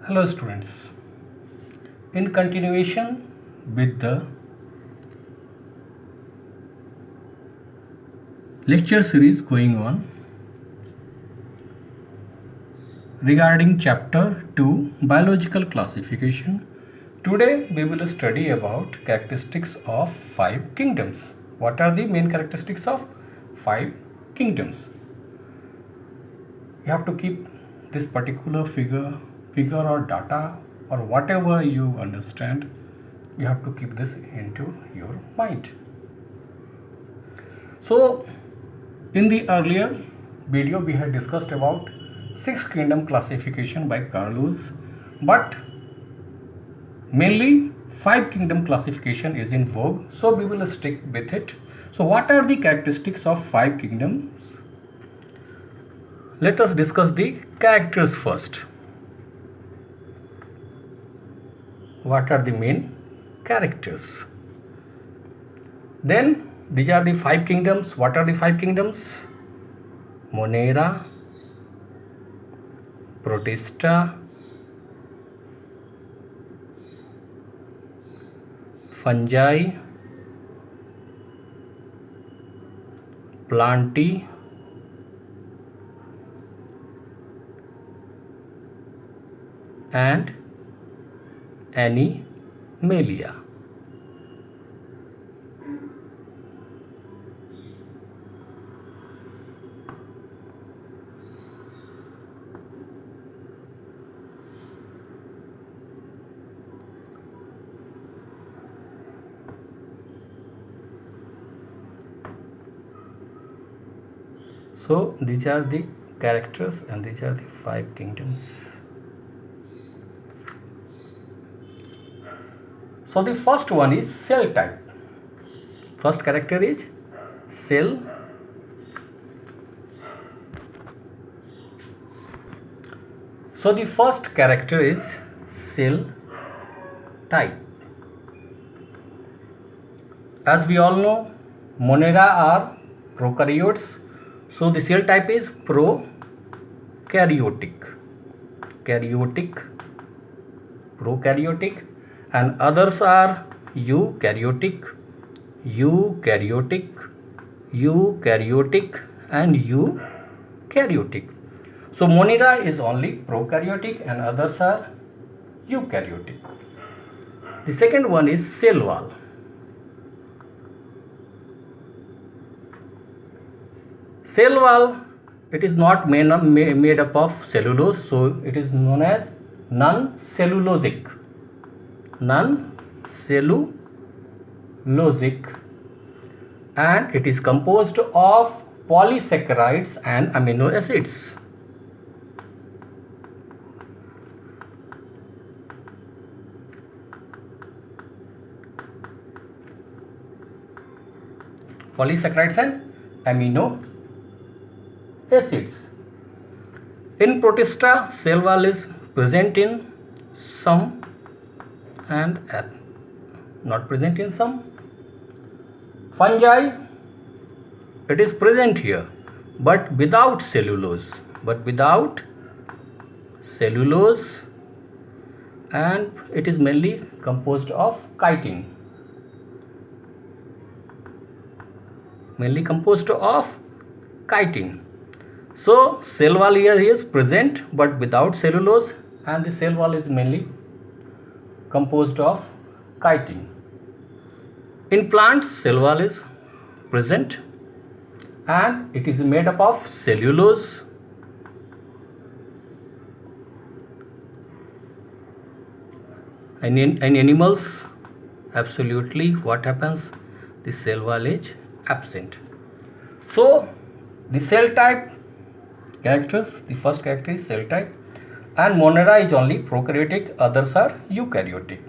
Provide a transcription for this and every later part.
Hello students, in continuation with the lecture series going on regarding chapter 2 biological classification, today we will study about characteristics of 5 kingdoms. What are the main characteristics of 5 kingdoms? You have to keep this particular figure or data or whatever you understand, you have to keep this into your mind. So in the earlier video we had discussed about 6 kingdom classification by Carlos, but mainly 5 kingdom classification is in vogue, so we will stick with it. So what are the characteristics of 5 kingdoms? Let us discuss the characters first. What are the main characters? Then these are the 5 kingdoms. What are the 5 kingdoms? Monera, Protista, Fungi, Plantae, and Animalia. So these are the characters and these are the 5 kingdoms. So the first one is cell type. First character is cell. So the first character is cell type. As we all know, Monera are prokaryotes. So the cell type is prokaryotic, and others are eukaryotic, and eukaryotic. So Monera is only prokaryotic and others are eukaryotic. The second one is cell wall. Cell wall, it is not made up of cellulose, so it is known as non-cellulosic, and it is composed of polysaccharides and amino acids. Polysaccharides and amino acids. In Protista, cell wall is present in some and not present in some. Fungi, it is present here but without cellulose, and it is mainly composed of chitin. So cell wall here is present but without cellulose, and the cell wall is mainly composed of chitin. In plants, cell wall is present and it is made up of cellulose. And in animals, absolutely what happens? The cell wall is absent. So the cell type characters, the first character is cell type, and Monera is only prokaryotic, others are eukaryotic.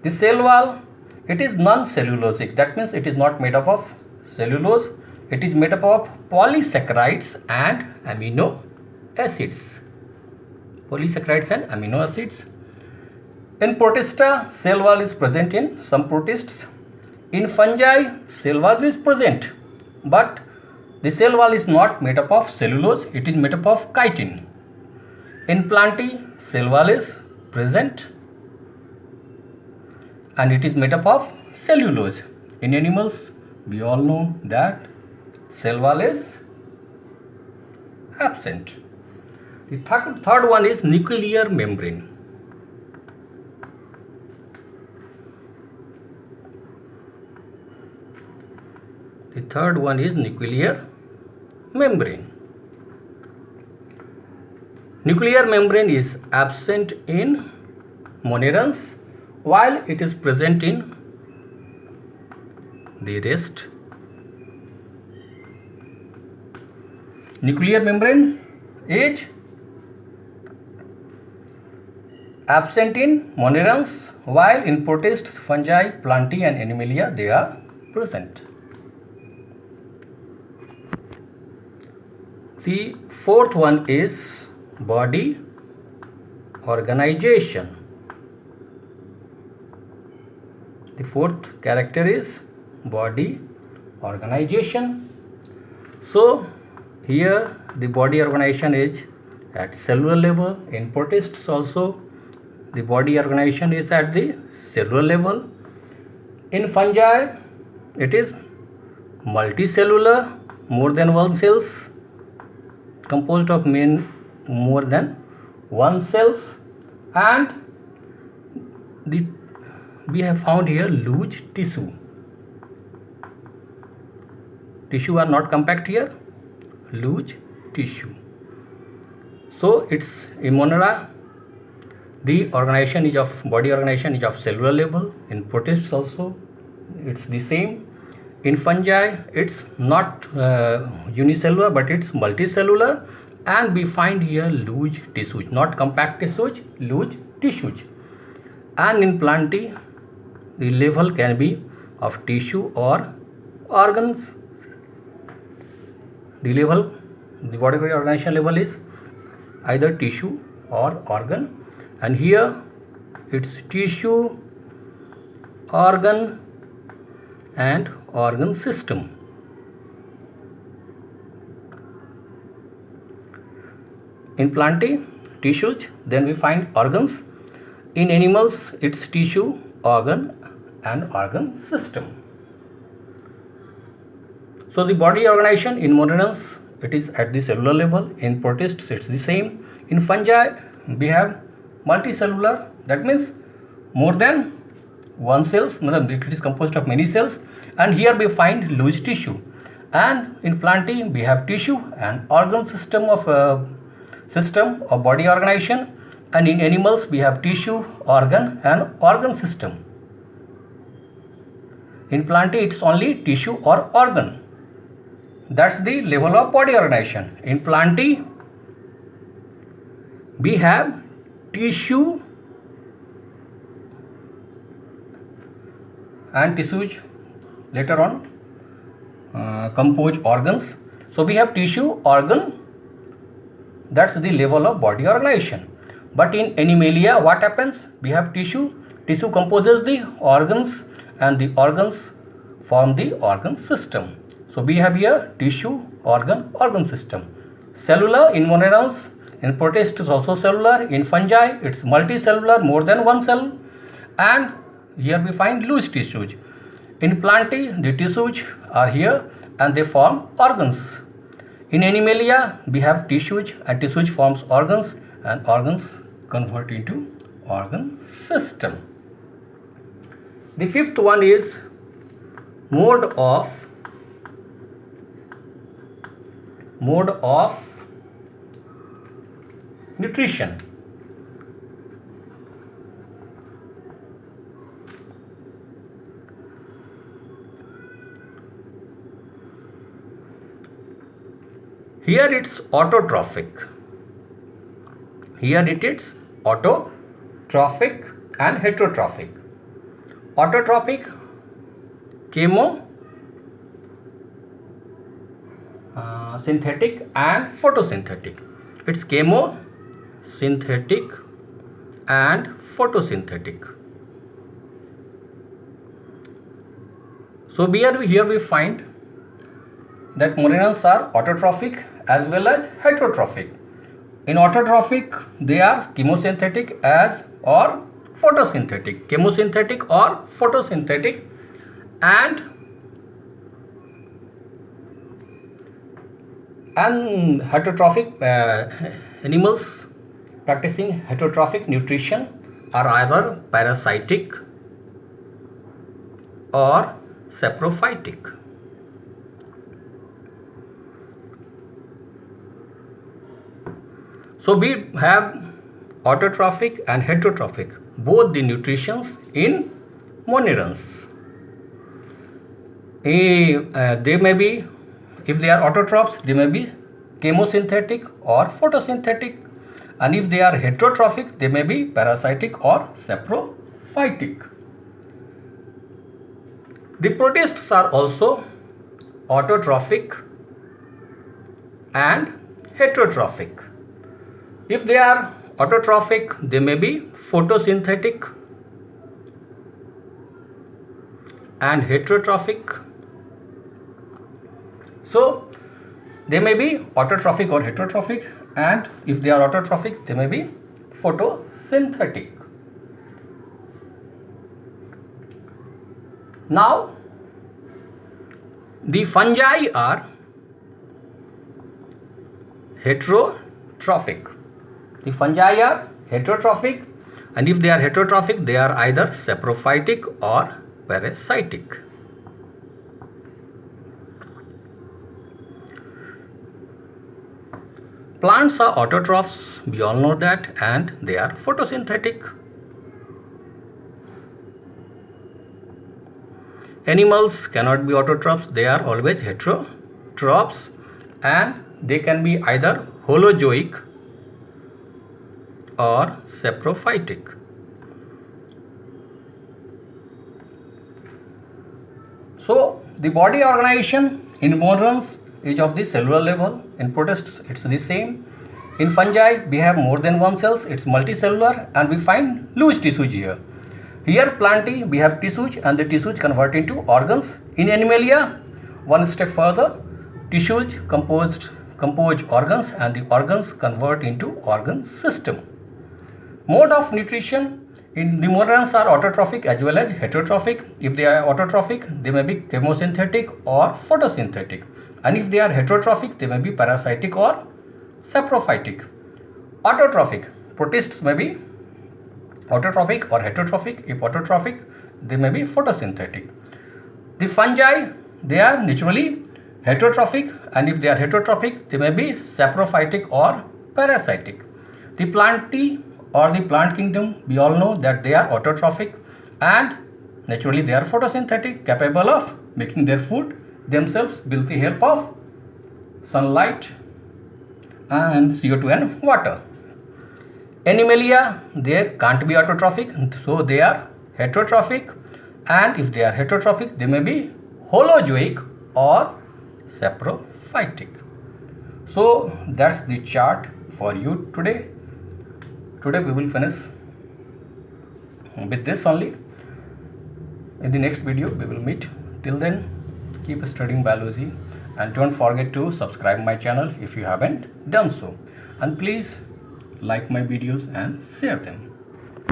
The cell wall, it is non-cellulosic, that means it is not made up of cellulose, it is made up of polysaccharides and amino acids. In Protista, cell wall is present in some protists. In fungi, cell wall is present, but the cell wall is not made up of cellulose, it is made up of chitin. In Plantae, cell wall is present, and it is made up of cellulose. In animals, we all know that cell wall is absent. The third one is nuclear membrane. The third one is nuclear membrane. Nuclear membrane is absent in monerans while it is present in the rest. Nuclear membrane is absent in monerans while in protists, fungi, plantae and animalia they are present. The fourth one is body organization. The fourth character is body organization. So here the body organization is at cellular level. In protists also the body organization is at the cellular level. In fungi it is multicellular, more than one cells, composed of more than one cells, and we have found here loose tissue. Tissue are not compact here, loose tissue. So it's in Monera, the organization is of body organization is of cellular level. In protists also it's the same. In fungi it's not unicellular but it's multicellular, and we find here loose tissues, not compact tissues, loose tissues. And in plantae the level can be of tissue or organs. The level, the body organization level is either tissue or organ, and here it's tissue, organ and organ system. In plantae tissues, then we find organs. In animals it's tissue, organ and organ system. So the body organization in monerans it is at the cellular level. In protists it's the same. In fungi we have multicellular, that means more than one cells, it is composed of many cells, and here we find loose tissue. And in plantae we have tissue and organ system of body organization, and in animals we have tissue, organ and organ system. In plantae it's only tissue or organ. That's the level of body organization. In plantae we have tissue and tissues later on compose organs. So we have tissue, organ, that's the level of body organization. But in animalia what happens? We have tissue composes the organs and the organs form the organ system. So we have here tissue, organ system. Cellular in monerans, in protists is also cellular. In fungi it's multicellular, more than one cell, and here we find loose tissues. In plantae the tissues are here and they form organs. In animalia we have tissues and tissues forms organs and organs convert into organ system. The fifth one is mode of nutrition. Here it's autotrophic. Here it is autotrophic and heterotrophic. Autotrophic, synthetic and photosynthetic. It's synthetic and photosynthetic. So here we find that monerans are autotrophic as well as heterotrophic. In autotrophic, they are chemosynthetic as or photosynthetic. Chemosynthetic or photosynthetic. And heterotrophic animals practicing heterotrophic nutrition are either parasitic or saprophytic. So we have autotrophic and heterotrophic, both the nutritions in moneyrans. They may be, if they are autotrophs, they may be chemosynthetic or photosynthetic, and if they are heterotrophic, they may be parasitic or saprophytic. The protists are also autotrophic and heterotrophic. If they are autotrophic, they may be photosynthetic and heterotrophic. So they may be autotrophic or heterotrophic, and if they are autotrophic, they may be photosynthetic. Now the fungi are heterotrophic. The fungi are heterotrophic, and if they are heterotrophic, they are either saprophytic or parasitic. Plants are autotrophs, we all know that, and they are photosynthetic. Animals cannot be autotrophs, they are always heterotrophs, and they can be either holozoic or saprophytic. So the body organization in moneyrans is of the cellular level. In protists, it's the same. In fungi, we have more than one cells, it's multicellular, and we find loose tissues here. Here plantae, we have tissues, and the tissues convert into organs. In Animalia, one step further, tissues compose organs, and the organs convert into organ system. Mode of nutrition in the moneyrans are autotrophic as well as heterotrophic. If they are autotrophic, they may be chemosynthetic or photosynthetic, and if they are heterotrophic, they may be parasitic or saprophytic. Autotrophic, protists may be autotrophic or heterotrophic. If autotrophic, they may be photosynthetic. The fungi, they are naturally heterotrophic, and if they are heterotrophic, they may be saprophytic or parasitic. The plantae or the plant kingdom, we all know that they are autotrophic, and naturally they are photosynthetic, capable of making their food themselves with the help of sunlight and CO2 and water. Animalia, they can't be autotrophic, so they are heterotrophic, and if they are heterotrophic, they may be holozoic or saprophytic. So that's the chart for you today. Today we will finish with this only. In the next video we will meet. Till then, keep studying biology, and don't forget to subscribe my channel if you haven't done so, and please like my videos and share them.